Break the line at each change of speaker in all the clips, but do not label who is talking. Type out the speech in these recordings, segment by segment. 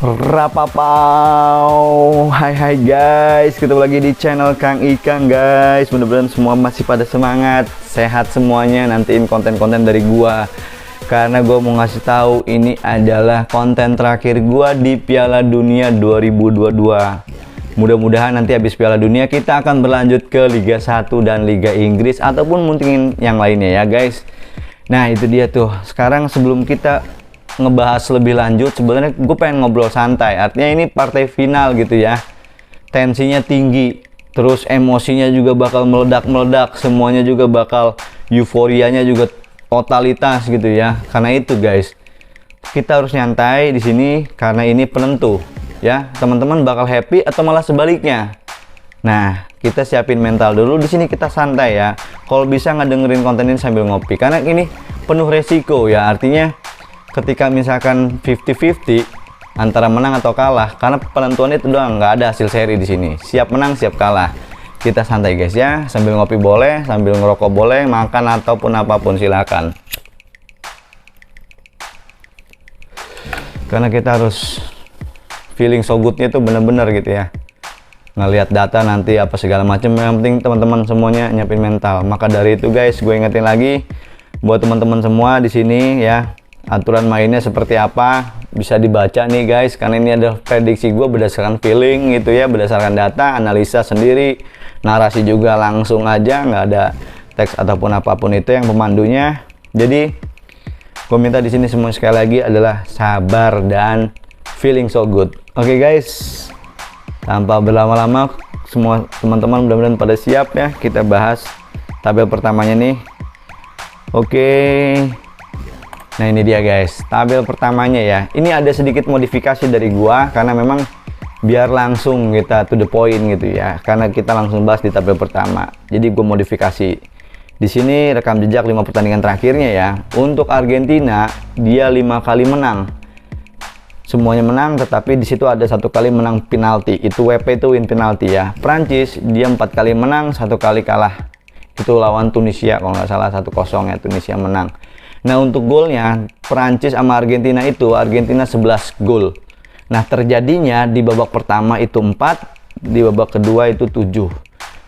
Rapapau, hai guys, ketemu lagi di channel Kang Ikang guys. Mudah-mudahan semua masih pada semangat, sehat semuanya. Nantiin konten-konten dari gua, karena gua mau ngasih tahu ini adalah konten terakhir gua di Piala Dunia 2022. Mudah-mudahan nanti habis Piala Dunia kita akan berlanjut ke Liga 1 dan Liga Inggris ataupun mungkin yang lainnya ya guys. Nah itu dia tuh. Sekarang sebelum kita ngebahas lebih lanjut, sebenarnya gue pengen ngobrol santai. Artinya ini partai final gitu ya, tensinya tinggi, terus emosinya juga bakal meledak-meledak, semuanya juga bakal euforianya juga totalitas gitu ya. Karena itu guys, kita harus nyantai di sini karena ini penentu ya. Teman-teman bakal happy atau malah sebaliknya. Nah, kita siapin mental dulu di sini, kita santai ya. Kalau bisa ngedengerin konten ini sambil ngopi, karena ini penuh resiko ya. Artinya ketika misalkan 50-50 antara menang atau kalah, karena penentuan itu doang, nggak ada hasil seri di sini. Siap menang, siap kalah. Kita santai guys ya, sambil ngopi boleh, sambil ngerokok boleh, makan ataupun apapun silakan. Karena kita harus feeling so good-nya itu bener-bener gitu ya. Ngelihat data nanti apa segala macam, yang penting teman-teman semuanya nyiapin mental. Maka dari itu guys, gue ingetin lagi buat teman-teman semua di sini ya. Aturan mainnya seperti apa bisa dibaca nih guys, karena ini adalah prediksi gue berdasarkan feeling gitu ya, berdasarkan data, analisa sendiri, narasi juga langsung aja, nggak ada teks ataupun apapun itu yang pemandunya. Jadi gue minta di sini semua sekali lagi adalah sabar dan feeling so good. Oke guys, tanpa berlama-lama, semua teman-teman mudah-mudahan pada siap ya. Kita bahas tabel pertamanya nih. Oke. Nah ini dia guys, tabel pertamanya ya. Ini ada sedikit modifikasi dari gua, karena memang biar langsung kita to the point gitu ya. Karena kita langsung bahas di tabel pertama. Jadi gua modifikasi. Di sini rekam jejak 5 pertandingan terakhirnya ya. Untuk Argentina, dia 5 kali menang. Semuanya menang, tetapi di situ ada 1 kali menang penalti. Itu WP, itu win penalti ya. Prancis, dia 4 kali menang, 1 kali kalah. Itu lawan Tunisia kalau nggak salah, 1-0 ya, Tunisia menang. Nah untuk golnya Prancis sama Argentina itu, Argentina 11 gol. Nah terjadinya di babak pertama itu 4, di babak kedua itu 7.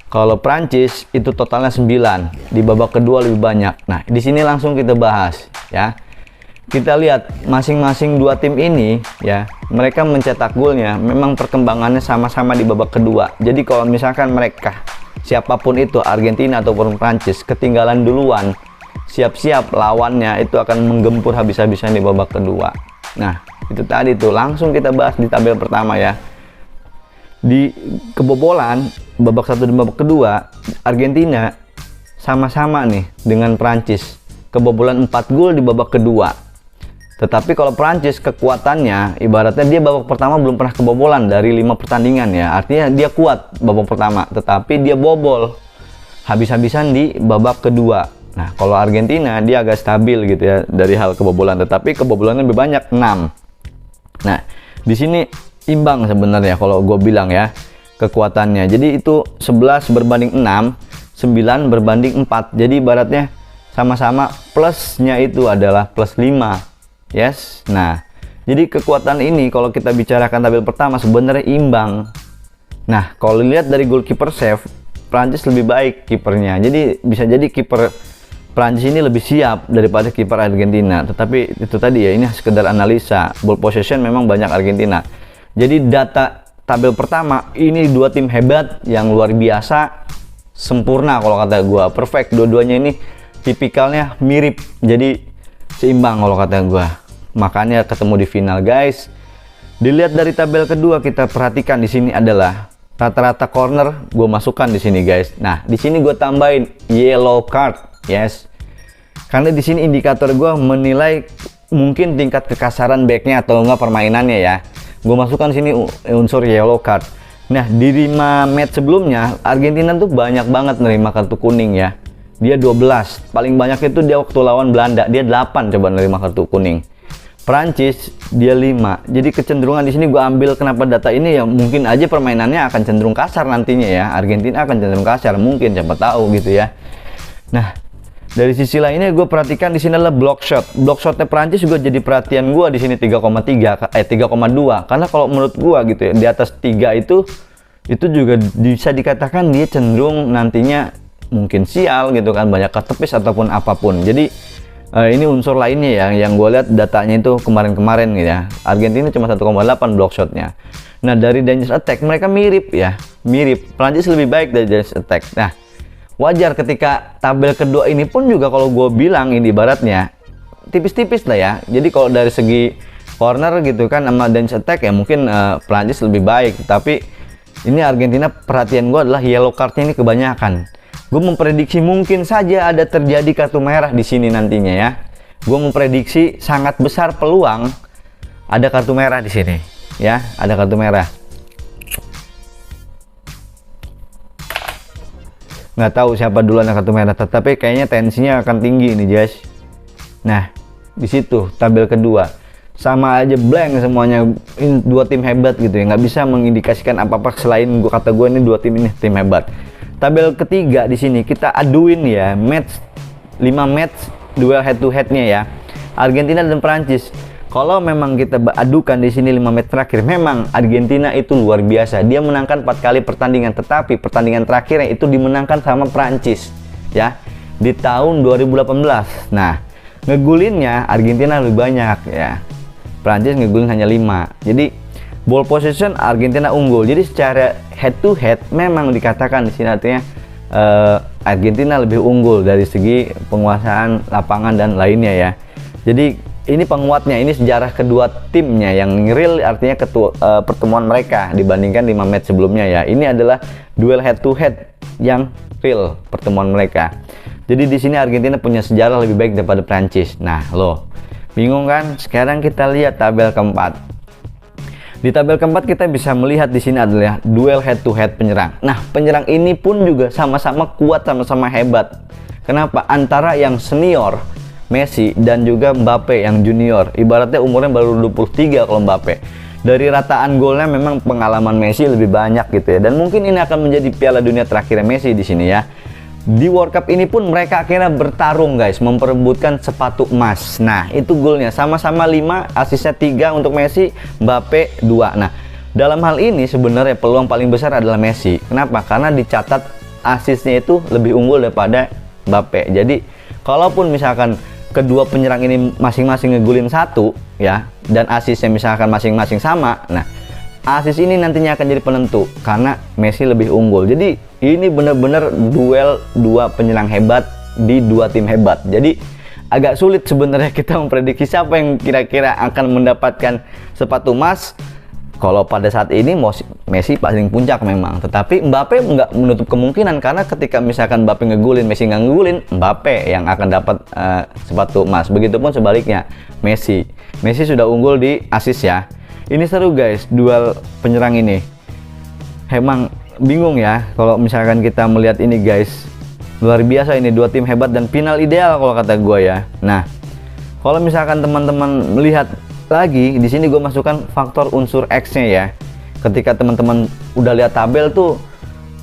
Kalau Prancis itu totalnya 9, di babak kedua lebih banyak. Nah di sini langsung kita bahas ya. Kita lihat masing-masing dua tim ini ya, mereka mencetak golnya memang perkembangannya sama-sama di babak kedua. Jadi kalau misalkan mereka siapapun itu, Argentina ataupun Prancis, ketinggalan duluan, siap-siap lawannya itu akan menggempur habis-habisan di babak kedua. Nah itu tadi tuh, langsung kita bahas di tabel pertama ya. Di kebobolan babak 1 dan babak kedua, Argentina sama-sama nih dengan Prancis, kebobolan 4 gol di babak kedua. Tetapi kalau Prancis kekuatannya, ibaratnya dia babak pertama belum pernah kebobolan dari 5 pertandingan ya. Artinya dia kuat babak pertama, tetapi dia bobol habis-habisan di babak kedua. Nah, kalau Argentina dia agak stabil gitu ya dari hal kebobolan, tetapi kebobolannya lebih banyak, 6. Nah, di sini imbang sebenarnya kalau gue bilang ya kekuatannya. Jadi itu 11 berbanding 6, 9 berbanding 4. Jadi ibaratnya sama-sama, plusnya itu adalah plus 5. Yes. Nah, jadi kekuatan ini kalau kita bicarakan tabel pertama sebenarnya imbang. Nah, kalau lihat dari goalkeeper save, Prancis lebih baik kipernya. Jadi bisa jadi kiper Prancis ini lebih siap daripada kiper Argentina. Tetapi itu tadi ya, ini sekedar analisa. Ball possession memang banyak Argentina. Jadi data tabel pertama ini dua tim hebat yang luar biasa, sempurna kalau kata gua, perfect. Dua-duanya ini tipikalnya mirip, jadi seimbang kalau kata gua. Makanya ketemu di final guys. Dilihat dari tabel kedua, kita perhatikan di sini adalah rata-rata corner gue masukkan di sini guys. Nah di sini gue tambahin yellow card. Yes, karena di sini indikator gue menilai mungkin tingkat kekasaran backnya atau enggak permainannya ya. Gue masukkan di sini unsur yellow card. Nah di 5 match sebelumnya Argentina tuh banyak banget nerima kartu kuning ya. Dia 12, paling banyak itu dia waktu lawan Belanda, dia 8 coba nerima kartu kuning. Prancis dia 5. Jadi kecenderungan di sini gue ambil kenapa data ini ya, mungkin aja permainannya akan cenderung kasar nantinya ya. Argentina akan cenderung kasar mungkin, siapa tahu gitu ya. Nah Dari sisi lainnya gue perhatikan di sini adalah block shot. Block shotnya Prancis juga jadi perhatian gue di sini 3,2 karena kalau menurut gue gitu ya di atas 3 itu juga bisa dikatakan dia cenderung nantinya mungkin sial gitu kan, banyak ketepis ataupun apapun. Jadi ini unsur lainnya ya yang gue lihat datanya itu kemarin-kemarin gitu ya. Argentina cuma 1,8 block shotnya. Nah dari dangerous attack mereka mirip ya, mirip. Prancis lebih baik dari dangerous attack. Nah wajar ketika tabel kedua ini pun juga kalau gue bilang ini ibaratnya tipis-tipis lah ya. Jadi kalau dari segi corner gitu kan sama dangerous attack ya mungkin Prancis lebih baik. Tapi ini Argentina perhatian gue adalah yellow cardnya ini kebanyakan. Gue memprediksi mungkin saja ada terjadi kartu merah di sini nantinya ya. Gue memprediksi sangat besar peluang ada kartu merah di sini ya, ada kartu merah. Nggak tahu siapa duluan yang kartu merah, tetapi kayaknya tensinya akan tinggi nih guys. Nah di situ tabel kedua sama aja blank semuanya. Ini dua tim hebat gitu ya, nggak bisa mengindikasikan apa-apa selain kata gue ini dua tim ini tim hebat. Tabel ketiga di sini kita aduin ya, 5 match duel head to headnya ya, Argentina dan Prancis. Kalau memang kita adukan di sini 5 match terakhir, memang Argentina itu luar biasa. Dia menangkan 4 kali pertandingan, tetapi pertandingan terakhirnya itu dimenangkan sama Prancis ya di tahun 2018. Nah, ngegulinnya Argentina lebih banyak ya. Prancis ngegulin hanya 5. Jadi ball possession Argentina unggul. Jadi secara head to head memang dikatakan di sini artinya Argentina lebih unggul dari segi penguasaan lapangan dan lainnya ya. Jadi ini penguatnya, ini sejarah kedua timnya yang real, artinya pertemuan mereka dibandingkan 5 match sebelumnya ya. Ini adalah duel head to head yang real pertemuan mereka. Jadi di sini Argentina punya sejarah lebih baik daripada Prancis. Nah, lo bingung kan? Sekarang kita lihat tabel keempat. Di tabel keempat kita bisa melihat di sini adalah duel head to head penyerang. Nah, penyerang ini pun juga sama-sama kuat, sama-sama hebat. Kenapa? Antara yang senior Messi dan juga Mbappe yang junior, ibaratnya umurnya baru 23 kalau Mbappe. Dari rataan golnya memang pengalaman Messi lebih banyak gitu ya, dan mungkin ini akan menjadi Piala Dunia terakhir Messi di sini ya. Di World Cup ini pun mereka akhirnya bertarung guys, memperebutkan sepatu emas. Nah itu golnya sama-sama 5, asisnya 3 untuk Messi, Mbappe 2. Nah dalam hal ini sebenarnya peluang paling besar adalah Messi. Kenapa? Karena dicatat asisnya itu lebih unggul daripada Mbappe. Jadi kalaupun misalkan kedua penyerang ini masing-masing ngegulin 1 ya, dan asisnya misalkan masing-masing sama, nah asis ini nantinya akan jadi penentu karena Messi lebih unggul. Jadi ini benar-benar duel dua penyerang hebat di dua tim hebat. Jadi agak sulit sebenarnya kita memprediksi siapa yang kira-kira akan mendapatkan sepatu emas. Kalau pada saat ini Messi paling puncak memang, tetapi Mbappe nggak menutup kemungkinan, karena ketika misalkan Mbappe ngegulin, Messi nggak ngegulin, Mbappe yang akan dapat sepatu emas. Begitupun sebaliknya, Messi sudah unggul di assist ya. Ini seru guys, duel penyerang ini. Emang bingung ya kalau misalkan kita melihat ini guys. Luar biasa ini, dua tim hebat dan final ideal kalau kata gue ya. Nah, kalau misalkan teman-teman melihat lagi di sini gue masukkan faktor unsur X-nya ya. Ketika teman-teman udah lihat tabel tuh,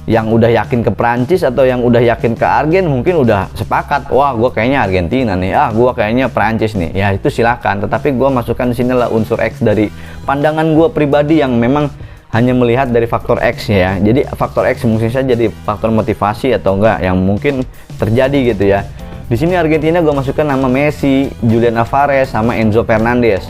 yang udah yakin ke Prancis atau yang udah yakin ke Argen mungkin udah sepakat, wah gue kayaknya Argentina nih, gue kayaknya Prancis nih. Ya itu silakan, tetapi gue masukkan di sini lah unsur X dari pandangan gue pribadi yang memang hanya melihat dari faktor X ya. Jadi faktor X mungkin saja jadi faktor motivasi atau enggak yang mungkin terjadi gitu ya. Di sini Argentina gue masukkan nama Messi, Julian Alvarez sama Enzo Fernandez.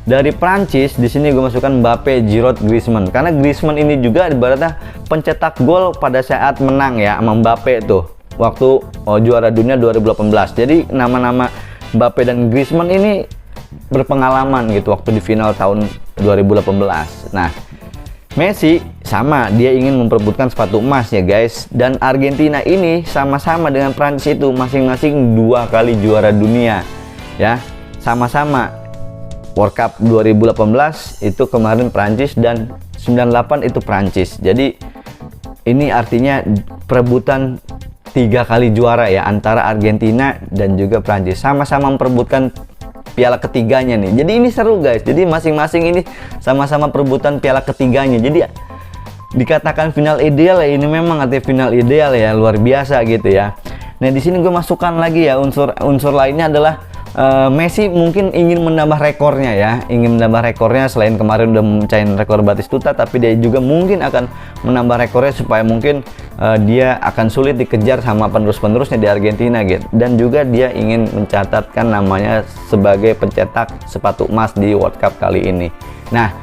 Dari Prancis di sini gue masukkan Mbappe, Giroud, Griezmann, karena Griezmann ini juga ibaratnya pencetak gol pada saat menang ya sama Mbappe tuh waktu juara dunia 2018. Jadi nama-nama Mbappe dan Griezmann ini berpengalaman gitu waktu di final tahun 2018. Nah Messi sama, dia ingin memperebutkan sepatu emas ya guys. Dan Argentina ini sama-sama dengan Prancis itu masing-masing 2 kali juara dunia ya, sama-sama. World Cup 2018 itu kemarin Prancis dan 98 itu Prancis. Jadi ini artinya perebutan 3 kali juara ya antara Argentina dan juga Prancis, sama-sama memperebutkan piala ketiganya nih. Jadi ini seru guys. Jadi masing-masing ini sama-sama perebutan piala ketiganya. Jadi dikatakan final ideal ya, ini memang artinya final ideal ya, luar biasa gitu ya. Nah di sini gue masukkan lagi ya unsur lainnya adalah Messi mungkin ingin menambah rekornya ya, ingin menambah rekornya. Selain kemarin udah mecahin rekor Batistuta, tapi dia juga mungkin akan menambah rekornya supaya mungkin dia akan sulit dikejar sama penerus-penerusnya di Argentina gitu. Dan juga dia ingin mencatatkan namanya sebagai pencetak sepatu emas di World Cup kali ini. Nah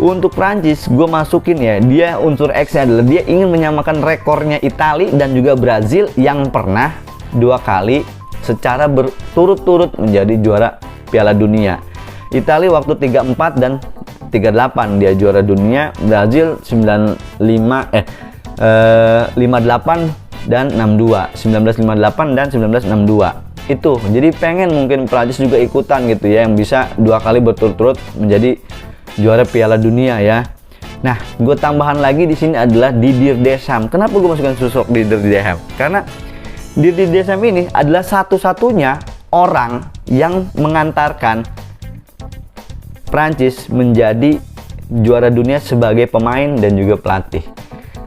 untuk Prancis gue masukin ya, dia unsur X-nya adalah dia ingin menyamakan rekornya Italia dan juga Brazil yang pernah 2 kali secara berturut-turut menjadi juara Piala Dunia. Italia waktu 34 dan 38 dia juara dunia, Brazil 58 dan 62, 1958 dan 1962. Itu jadi pengen mungkin Prancis juga ikutan gitu ya, yang bisa 2 kali berturut-turut menjadi juara Piala Dunia ya. Nah, gue tambahan lagi di sini adalah Didier Deschamps. Kenapa gue masukkan sosok Didier Deschamps? Karena Didier Deschamps ini adalah satu-satunya orang yang mengantarkan Prancis menjadi juara dunia sebagai pemain dan juga pelatih.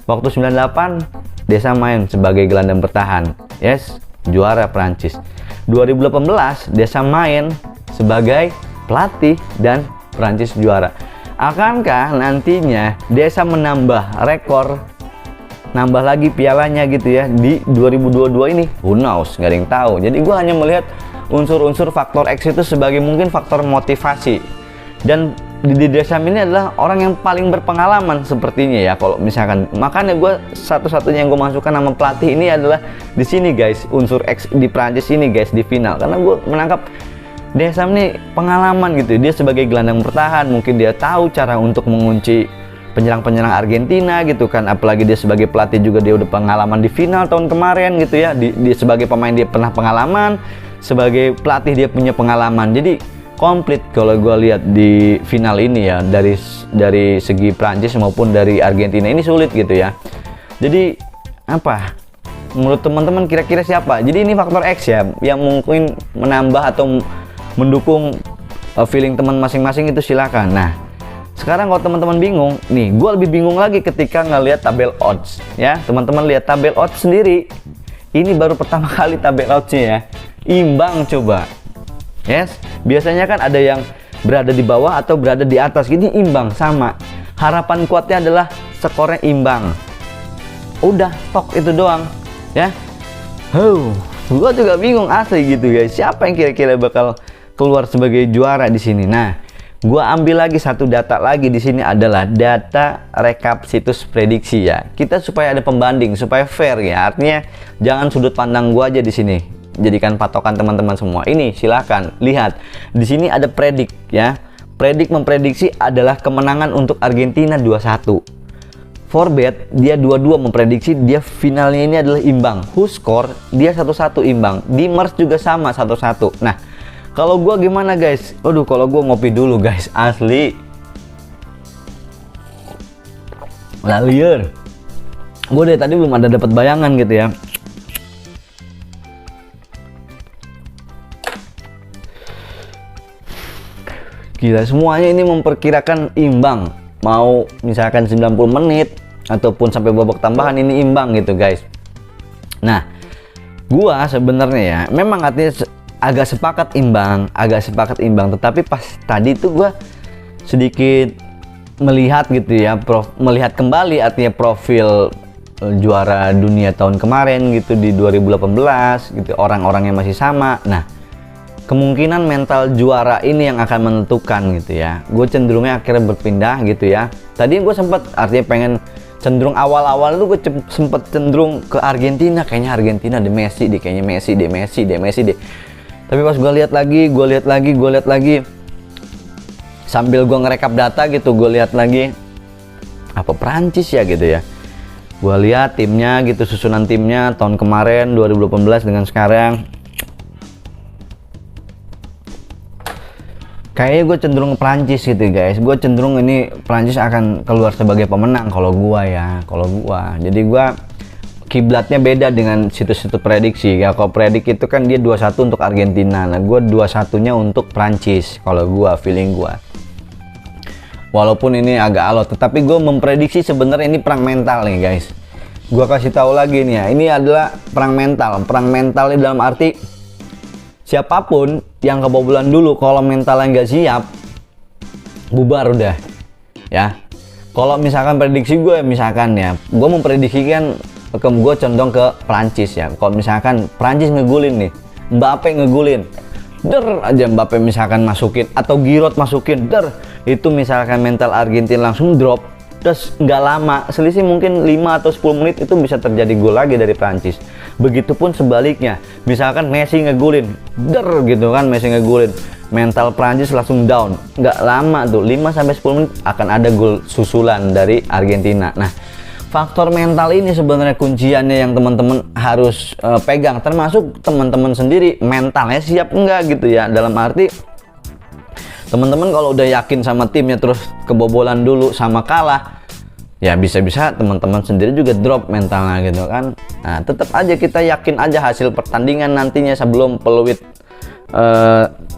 Waktu 98 Deschamps main sebagai gelandang bertahan, yes, juara Prancis. 2018 Deschamps main sebagai pelatih dan Prancis juara. Akankah nantinya Deschamps menambah rekor, nambah lagi pialanya gitu ya di 2022 ini? Who knows, nggak ada yang tahu. Jadi gue hanya melihat unsur-unsur faktor X itu sebagai mungkin faktor motivasi. Dan Didier Deschamps ini adalah orang yang paling berpengalaman sepertinya ya, kalau misalkan. Makanya gue satu-satunya yang gue masukkan nama pelatih ini adalah di sini guys, unsur X di Prancis ini guys, di final. Karena gue menangkap Deschamps ini pengalaman gitu. Dia sebagai gelandang bertahan, mungkin dia tahu cara untuk mengunci penyerang-penyerang Argentina gitu kan. Apalagi dia sebagai pelatih juga, dia udah pengalaman di final tahun kemarin gitu ya. Dia sebagai pemain dia pernah pengalaman, sebagai pelatih dia punya pengalaman. Jadi komplit kalau gue lihat di final ini ya, dari segi Prancis maupun dari Argentina ini sulit gitu ya. Jadi apa menurut teman-teman kira-kira siapa? Jadi ini faktor X ya yang mungkin menambah atau mendukung feeling teman masing-masing, itu silakan. Nah sekarang kalau teman-teman bingung nih, gue lebih bingung lagi ketika ngelihat tabel odds ya. Teman-teman lihat tabel odds sendiri, ini baru pertama kali tabel oddsnya ya, imbang coba. Yes, biasanya kan ada yang berada di bawah atau berada di atas, gini imbang sama. Harapan kuatnya adalah skornya imbang. Udah, tok itu doang ya. Gua juga bingung asli gitu guys. Siapa yang kira-kira bakal keluar sebagai juara di sini? Nah, gua ambil lagi satu data lagi di sini adalah data rekap situs prediksi ya. Kita supaya ada pembanding, supaya fair ya. Artinya jangan sudut pandang gua aja di sini. Jadikan patokan teman-teman semua. Ini silahkan lihat di sini ada predik ya. Predik memprediksi adalah kemenangan untuk Argentina 2-1. Forbet dia 2-2 memprediksi dia finalnya ini adalah imbang. WhoScore dia 1-1 imbang. Dimers juga sama 1-1. Nah kalau gua gimana guys? Aduh, kalau gua ngopi dulu guys, asli lalier. Gua dari tadi belum ada dapat bayangan gitu ya. Gila, semuanya ini memperkirakan imbang. Mau misalkan 90 menit ataupun sampai babak tambahan ini imbang gitu guys. Nah, gua sebenarnya ya memang artinya agak sepakat imbang, tetapi pas tadi itu gua sedikit melihat gitu ya, melihat kembali artinya profil juara dunia tahun kemarin gitu di 2018 gitu, orang-orangnya masih sama. Nah, kemungkinan mental juara ini yang akan menentukan gitu ya. Gue cenderungnya akhirnya berpindah gitu ya. Tadi gue sempat artinya pengen cenderung awal-awal itu gue sempat cenderung ke Argentina. Kayaknya Argentina deh, Messi deh, kayaknya Messi deh. Tapi pas gue lihat lagi sambil gue ngerekap data gitu, gue lihat lagi apa Prancis ya gitu ya. Gue lihat timnya gitu, susunan timnya tahun kemarin 2018 dengan sekarang. Kayaknya gue cenderung ke Prancis gitu guys. Gue cenderung ini Prancis akan keluar sebagai pemenang kalau gue ya. Jadi gue kiblatnya beda dengan situs-situs prediksi ya. Kalau predik itu kan dia 2-1 untuk Argentina. Nah gue 2-1-nya untuk Prancis. Kalau gue feeling gue. Walaupun ini agak alot, tetapi gue memprediksi sebenarnya ini perang mental nih guys. gua kasih tahu lagi nih ya, ini adalah perang mental. Perang mental ini dalam arti siapapun yang kebobolan dulu, kalau mentalnya nggak siap, bubar udah ya. Kalau misalkan prediksi gue, misalkan ya, gue memprediksikan gue condong ke Prancis ya. Kalau misalkan Prancis ngegulin nih, Mbappe ngegulin, aja Mbappe misalkan masukin atau Giroud masukin, itu misalkan mental Argentina langsung drop. Terus nggak lama, selisih mungkin 5 atau 10 menit itu bisa terjadi gol lagi dari Prancis. Begitupun sebaliknya, misalkan Messi ngegulin, gitu kan, Messi ngegulin, mental Prancis langsung down. Nggak lama tuh, 5-10 menit akan ada gol susulan dari Argentina. Nah, faktor mental ini sebenarnya kunciannya yang teman-teman harus pegang, termasuk teman-teman sendiri mentalnya siap enggak gitu ya. Dalam arti teman-teman kalau udah yakin sama timnya terus kebobolan dulu sama kalah, ya bisa-bisa teman-teman sendiri juga drop mentalnya gitu kan. Nah, tetap aja kita yakin aja hasil pertandingan nantinya sebelum peluit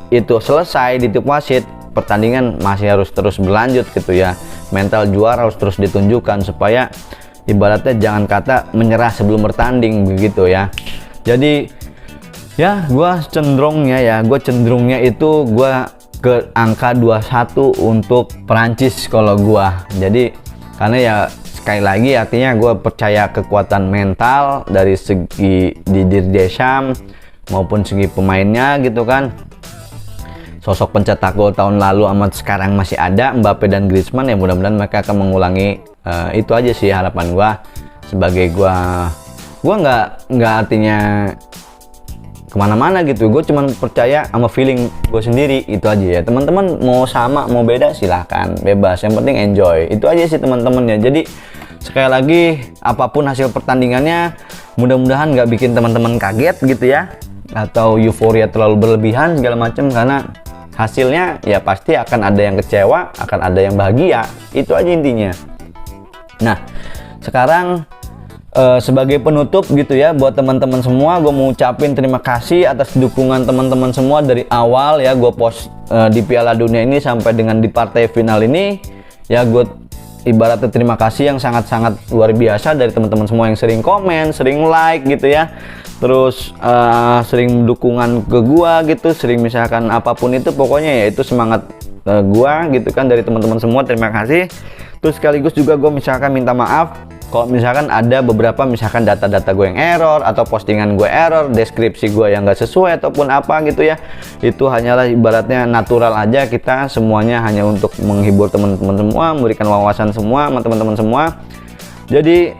itu selesai ditiup wasit, pertandingan masih harus terus berlanjut gitu ya. Mental juara harus terus ditunjukkan supaya ibaratnya jangan kata menyerah sebelum bertanding begitu ya. Jadi ya gue cenderungnya itu gue ke angka 21 untuk Perancis kalau gua. Jadi karena ya sekali lagi artinya gue percaya kekuatan mental dari segi Didier Deschamps maupun segi pemainnya gitu kan. Sosok pencetak gol tahun lalu amat sekarang masih ada, Mbappe dan Griezmann, ya mudah-mudahan mereka akan mengulangi. Itu aja sih harapan gua. Sebagai gua nggak artinya kemana-mana gitu, gue cuman percaya sama feeling gue sendiri, itu aja ya. Teman-teman mau sama mau beda silahkan, bebas, yang penting enjoy, itu aja sih teman-teman ya. Jadi sekali lagi apapun hasil pertandingannya, mudah-mudahan nggak bikin teman-teman kaget gitu ya, atau euforia terlalu berlebihan segala macam, karena hasilnya ya pasti akan ada yang kecewa, akan ada yang bahagia, itu aja intinya. Nah sekarang sebagai penutup gitu ya, buat teman-teman semua, gue mau ucapin terima kasih atas dukungan teman-teman semua dari awal ya gue post di Piala Dunia ini sampai dengan di partai final ini ya. Gue ibaratnya terima kasih yang sangat-sangat luar biasa dari teman-teman semua yang sering komen, sering like gitu ya, terus sering dukungan ke gue gitu, sering misalkan apapun itu, pokoknya ya itu semangat gue gitu kan dari teman-teman semua. Terima kasih. Terus sekaligus juga gue misalkan minta maaf kalau misalkan ada beberapa misalkan data-data gue yang error, atau postingan gue error, deskripsi gue yang gak sesuai ataupun apa gitu ya. Itu hanyalah ibaratnya natural aja, kita semuanya hanya untuk menghibur teman-teman semua, memberikan wawasan semua sama teman-teman semua. Jadi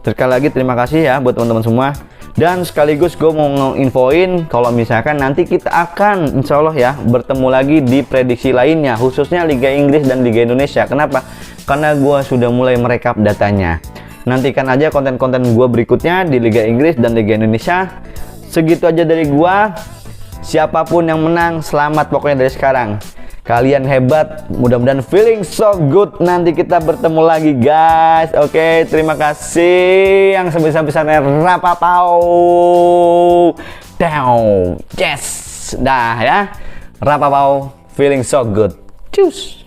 sekali lagi terima kasih ya buat teman-teman semua. Dan sekaligus gue mau nginfoin kalau misalkan nanti kita akan insya Allah ya bertemu lagi di prediksi lainnya, khususnya Liga Inggris dan Liga Indonesia. Kenapa? Karena gue sudah mulai merekap datanya. Nantikan aja konten-konten gue berikutnya di Liga Inggris dan Liga Indonesia. Segitu aja dari gue. Siapapun yang menang, selamat pokoknya dari sekarang. Kalian hebat, mudah-mudahan feeling so good. Nanti kita bertemu lagi guys. Oke, terima kasih yang sebesar-besarnya. Rapapau down. Yes, dah ya. Rapapau feeling so good. Cus.